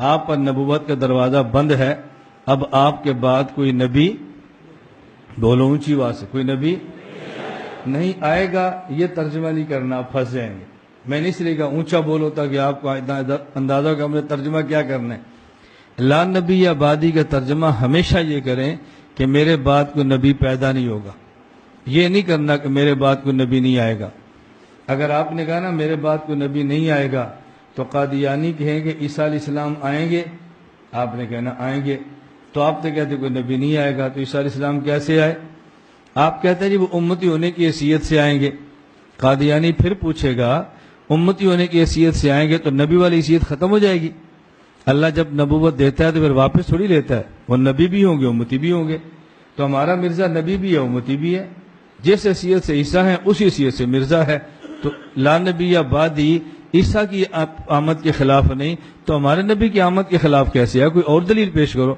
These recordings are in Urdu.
آپ پر نبوت کا دروازہ بند ہے، اب آپ کے بعد کوئی نبی، بولو اونچی آواز سے، کوئی نبی نہیں آئے گا، یہ ترجمہ نہیں کرنا، آپ پھنس جائیں گے۔ میں نہیں اس لیے کہا اونچا بولو تاکہ آپ کو اندازہ ہو کہ ہم نے ترجمہ کیا کرنا ہے۔ لا نبی یا بعدی کا ترجمہ ہمیشہ یہ کریں کہ میرے بعد کوئی نبی پیدا نہیں ہوگا، یہ نہیں کرنا کہ میرے بعد کوئی نبی نہیں آئے گا۔ اگر آپ نے کہا نا میرے بعد کوئی نبی نہیں آئے گا تو قادیانی کہیں گے عیسیٰ علیہ السلام آئیں گے، آپ نے کہنا آئیں گے، تو آپ نے کہتے کوئی نبی نہیں آئے گا تو عیسیٰ علیہ السلام کیسے آئے؟ آپ کہتے ہیں جی وہ امتی ہونے کی حیثیت سے آئیں گے۔ قادیانی پھر پوچھے گا امتی ہونے کی حیثیت سے آئیں گے تو نبی والی حیثیت ختم ہو جائے گی؟ اللہ جب نبوت دیتا ہے تو پھر واپس تھوڑی لیتا ہے، وہ نبی بھی ہوں گے امتی بھی ہوں گے، تو ہمارا مرزا نبی بھی ہے امتی بھی ہے، جس حیثیت سے عیسیٰ ہے اسی حیثیت سے مرزا ہے، تو لا نبی یا بعدی عیسیٰ کی آمد کے خلاف نہیں تو ہمارے نبی کی آمد کے خلاف کیسے ہے؟ کوئی اور دلیل پیش کرو۔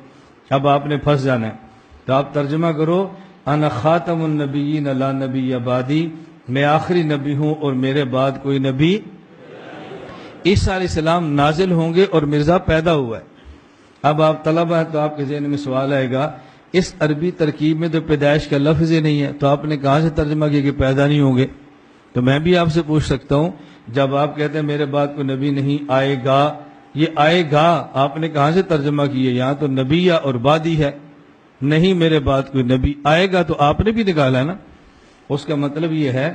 اب آپ نے پھنس جانا ہے، تو آپ ترجمہ کرو انا خاتم النبیین لا نبی یا بعدی، میں آخری نبی ہوں اور میرے بعد کوئی نبی۔ عیسیٰ علیہ السلام نازل ہوں گے اور مرزا پیدا ہوا ہے۔ اب آپ طلبہ ہیں تو آپ کے ذہن میں سوال آئے گا اس عربی ترکیب میں تو پیدائش کا لفظ ہی نہیں ہے، تو آپ نے کہاں سے ترجمہ کیا کہ پیدا نہیں ہوں گے؟ تو میں بھی آپ سے پوچھ سکتا ہوں، جب آپ کہتے ہیں میرے بعد کوئی نبی نہیں آئے گا، یہ آئے گا آپ نے کہاں سے ترجمہ کیا؟ یہاں تو نبی اور بعدی ہے، نہیں میرے بعد کوئی نبی آئے گا تو آپ نے بھی نکالا ہے نا۔ اس کا مطلب یہ ہے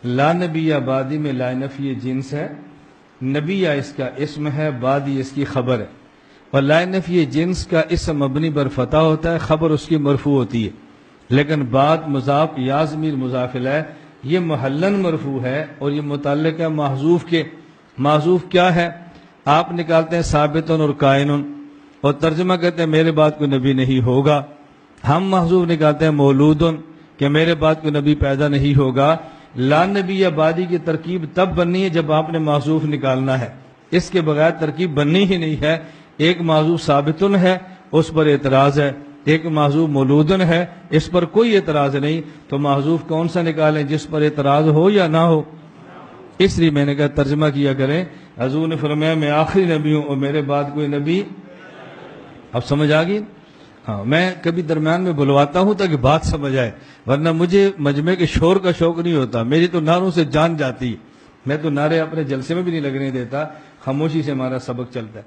لا نبی یا بعدی میں لا نفی جنس ہے، نبی یا اس کا اسم ہے، بعدی اس کی خبر ہے، اور لا نفی جنس کا اسم مبنی بر فتح ہوتا ہے، خبر اس کی مرفوع ہوتی ہے، لیکن بعد مضاف یا ضمیر مضاف الیہ یہ محلن مرفوع ہے اور یہ متعلق ہے محذوف کے۔ محذوف کیا ہے؟ آپ نکالتے ہیں ثابتن اور کائنن اور ترجمہ کرتے ہیں میرے بعد کوئی نبی نہیں ہوگا، ہم محذوف نکالتے ہیں مولودن کہ میرے بعد کوئی نبی پیدا نہیں ہوگا۔ لا نبی یا بعدی کی ترکیب تب بننی ہے جب آپ نے محذوف نکالنا ہے، اس کے بغیر ترکیب بننی ہی نہیں ہے۔ ایک محذوف ثابتن ہے اس پر اعتراض ہے، ایک محذوف مولودن ہے اس پر کوئی اعتراض نہیں، تو محذوف کون سا نکالیں جس پر اعتراض ہو یا نہ ہو؟ اس لیے میں نے کہا ترجمہ کیا کریں، حضور نے فرمایا میں آخری نبی ہوں اور میرے بعد کوئی نبی۔ اب سمجھ آ گئی؟ ہاں، میں کبھی درمیان میں بلواتا ہوں تاکہ بات سمجھ آئے، ورنہ مجھے مجمع کے شور کا شوق نہیں ہوتا، میری تو نعروں سے جان جاتی ہے، میں تو نعرے اپنے جلسے میں بھی نہیں لگنے دیتا، خاموشی سے ہمارا سبق چلتا ہے۔